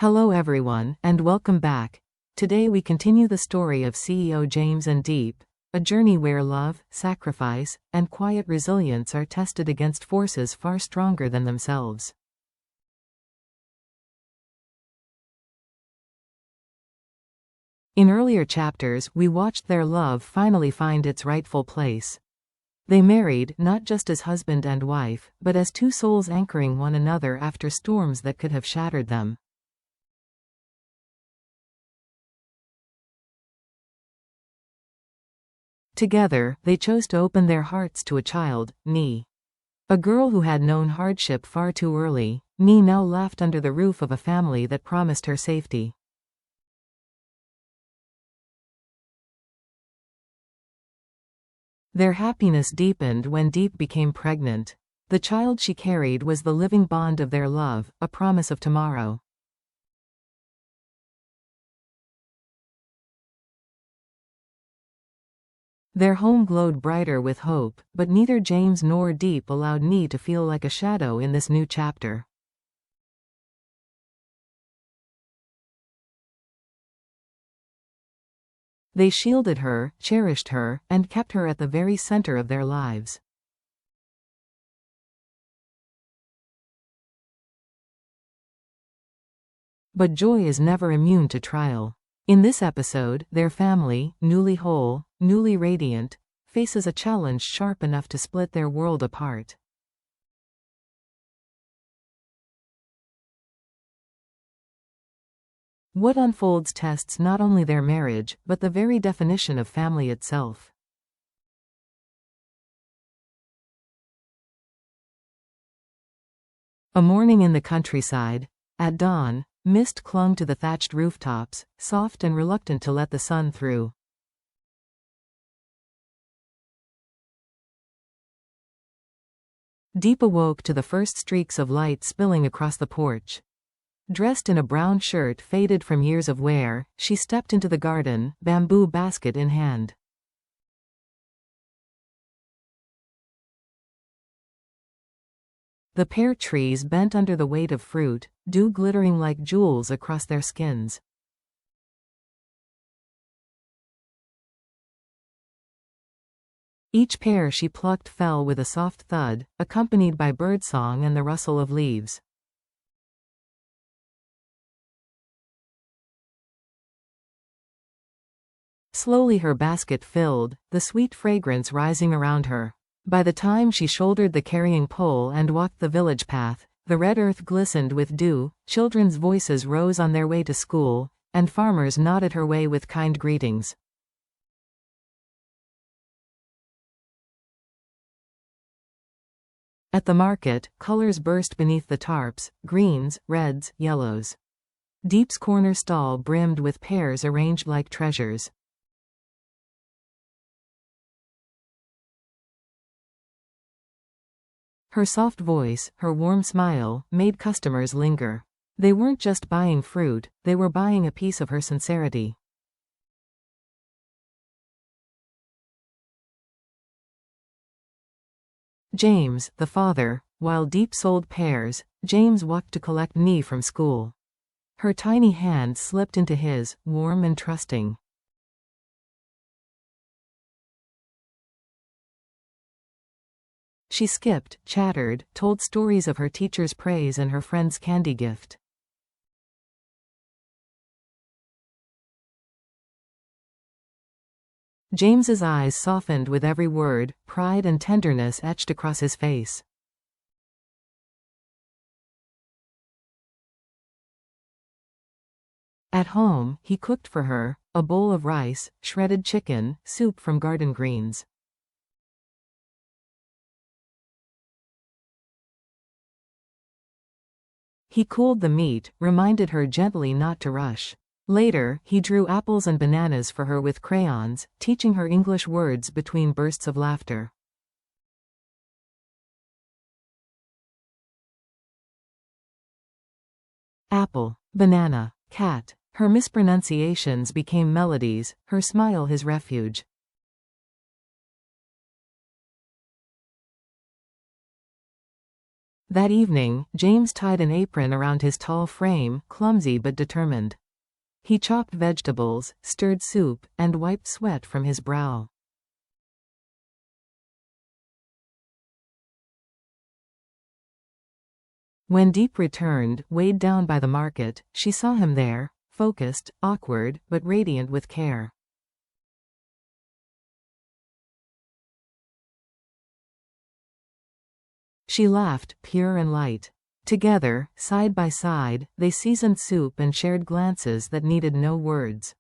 Hello everyone, and welcome back. Today we continue the story of CEO James and Deep, a journey where love, sacrifice, and quiet resilience are tested against forces far stronger than themselves. In earlier chapters, we watched their love finally find its rightful place. They married, not just as husband and wife, but as two souls anchoring one another after storms that could have shattered them. Together, they chose to open their hearts to a child, Nee. A girl who had known hardship far too early, Nee now laughed under the roof of a family that promised her safety. Their happiness deepened when Deep became pregnant. The child she carried was the living bond of their love, a promise of tomorrow. Their home glowed brighter with hope, but neither James nor Deep allowed Nee to feel like a shadow in this new chapter. They shielded her, cherished her, and kept her at the very center of their lives. But joy is never immune to trial. In this episode, their family, newly whole, newly radiant, faces a challenge sharp enough to split their world apart. What unfolds tests not only their marriage, but the very definition of family itself. A morning in the countryside. At dawn, mist clung to the thatched rooftops, soft and reluctant to let the sun through. Deep awoke to the first streaks of light spilling across the porch. Dressed in a brown shirt faded from years of wear, she stepped into the garden, bamboo basket in hand. The pear trees bent under the weight of fruit, dew glittering like jewels across their skins. Each pear she plucked fell with a soft thud, accompanied by birdsong and the rustle of leaves. Slowly her basket filled, the sweet fragrance rising around her. By the time she shouldered the carrying pole and walked the village path, the red earth glistened with dew, children's voices rose on their way to school, and farmers nodded her way with kind greetings. At the market, colors burst beneath the tarps, greens, reds, yellows. Deep's corner stall brimmed with pears arranged like treasures. Her soft voice, her warm smile, made customers linger. They weren't just buying fruit, they were buying a piece of her sincerity. James, the father, while Deep sold pears, James walked to collect Nee from school. Her tiny hand slipped into his, warm and trusting. She skipped, chattered, told stories of her teacher's praise and her friend's candy gift. James's eyes softened with every word, pride and tenderness etched across his face. At home, he cooked for her, a bowl of rice, shredded chicken, soup from garden greens. He cooled the meat, reminded her gently not to rush. Later, he drew apples and bananas for her with crayons, teaching her English words between bursts of laughter. Apple, banana, cat. Her mispronunciations became melodies, her smile his refuge. That evening, James tied an apron around his tall frame, clumsy but determined. He chopped vegetables, stirred soup, and wiped sweat from his brow. When Deep returned, weighed down by the market, she saw him there, focused, awkward, but radiant with care. She laughed, pure and light. Together, side by side, they seasoned soup and shared glances that needed no words.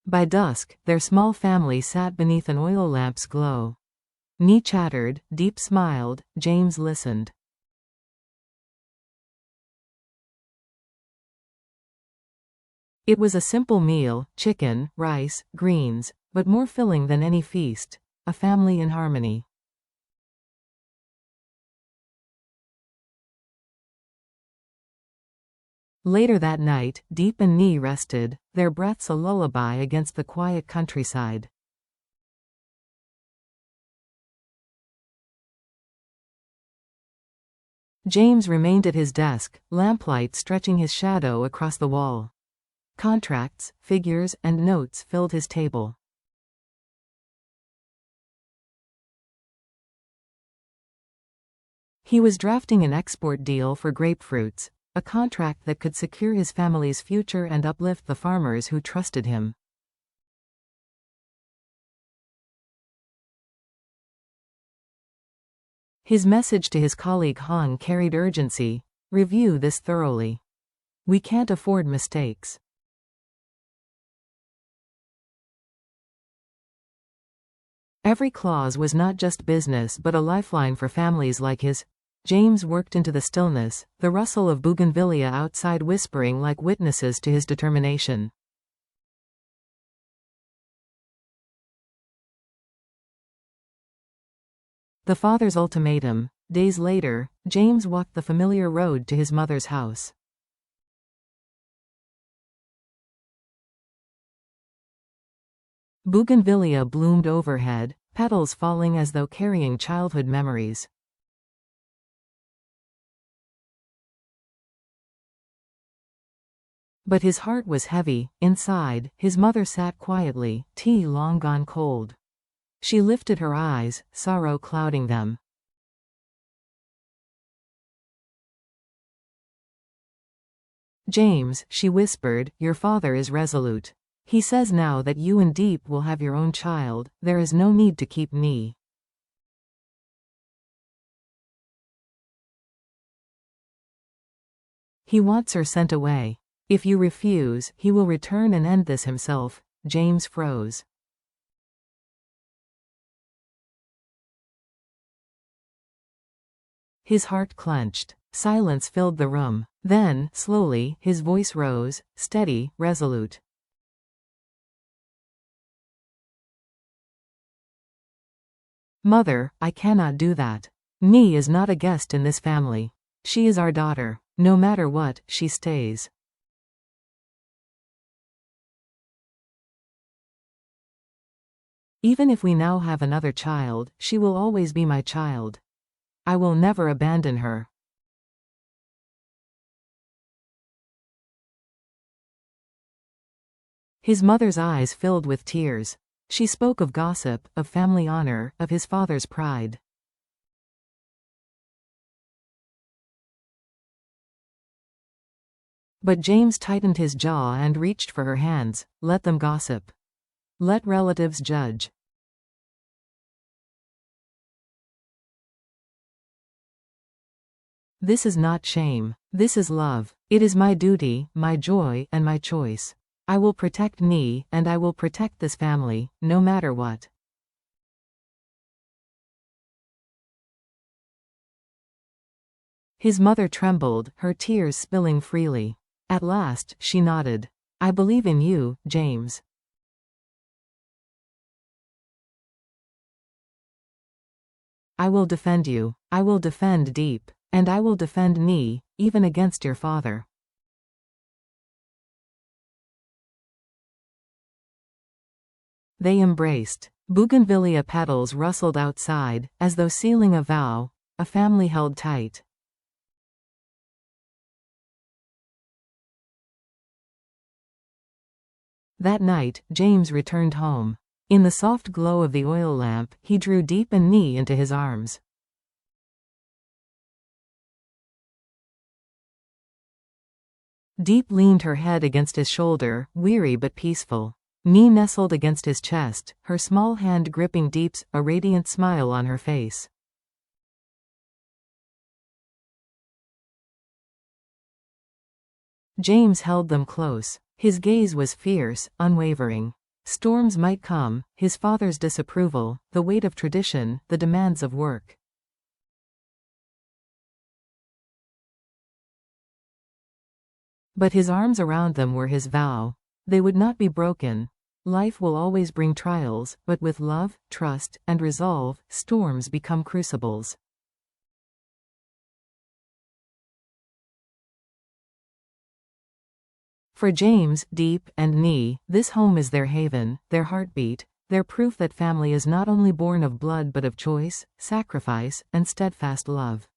By dusk, their small family sat beneath an oil lamp's glow. Nee chattered, Deep smiled, James listened. It was a simple meal, chicken, rice, greens, but more filling than any feast. A family in harmony. Later that night, Deep and Nee rested, their breaths a lullaby against the quiet countryside. James remained at his desk, lamplight stretching his shadow across the wall. Contracts, figures, and notes filled his table. He was drafting an export deal for grapefruits, a contract that could secure his family's future and uplift the farmers who trusted him. His message to his colleague Hong carried urgency. Review this thoroughly. We can't afford mistakes. Every clause was not just business but a lifeline for families like his. James worked into the stillness, the rustle of bougainvillea outside whispering like witnesses to his determination. The father's ultimatum. Days later, James walked the familiar road to his mother's house. Bougainvillea bloomed overhead, petals falling as though carrying childhood memories. But his heart was heavy. Inside, his mother sat quietly, tea long gone cold. She lifted her eyes, sorrow clouding them. James, she whispered, your father is resolute. He says now that you and Deep will have your own child, there is no need to keep Nee. He wants her sent away. If you refuse, he will return and end this himself. James froze. His heart clenched. Silence filled the room. Then, slowly, his voice rose, steady, resolute. Mother, I cannot do that. Nee is not a guest in this family. She is our daughter. No matter what, she stays. Even if we now have another child, she will always be my child. I will never abandon her. His mother's eyes filled with tears. She spoke of gossip, of family honor, of his father's pride. But James tightened his jaw and reached for her hands. Let them gossip. Let relatives judge. This is not shame. This is love. It is my duty, my joy, and my choice. I will protect Nee, and I will protect this family, no matter what. His mother trembled, her tears spilling freely. At last, she nodded. I believe in you, James. I will defend you. I will defend Deep. And I will defend Nee, even against your father. They embraced. Bougainvillea petals rustled outside, as though sealing a vow, a family held tight. That night, James returned home. In the soft glow of the oil lamp, he drew Deep and Nee into his arms. Deep leaned her head against his shoulder, weary but peaceful. Nee nestled against his chest, her small hand gripping Deep's, a radiant smile on her face. James held them close. His gaze was fierce, unwavering. Storms might come, his father's disapproval, the weight of tradition, the demands of work. But his arms around them were his vow. They would not be broken. Life will always bring trials, but with love, trust, and resolve, storms become crucibles. For James, Deep, and Nee, this home is their haven, their heartbeat, their proof that family is not only born of blood but of choice, sacrifice, and steadfast love.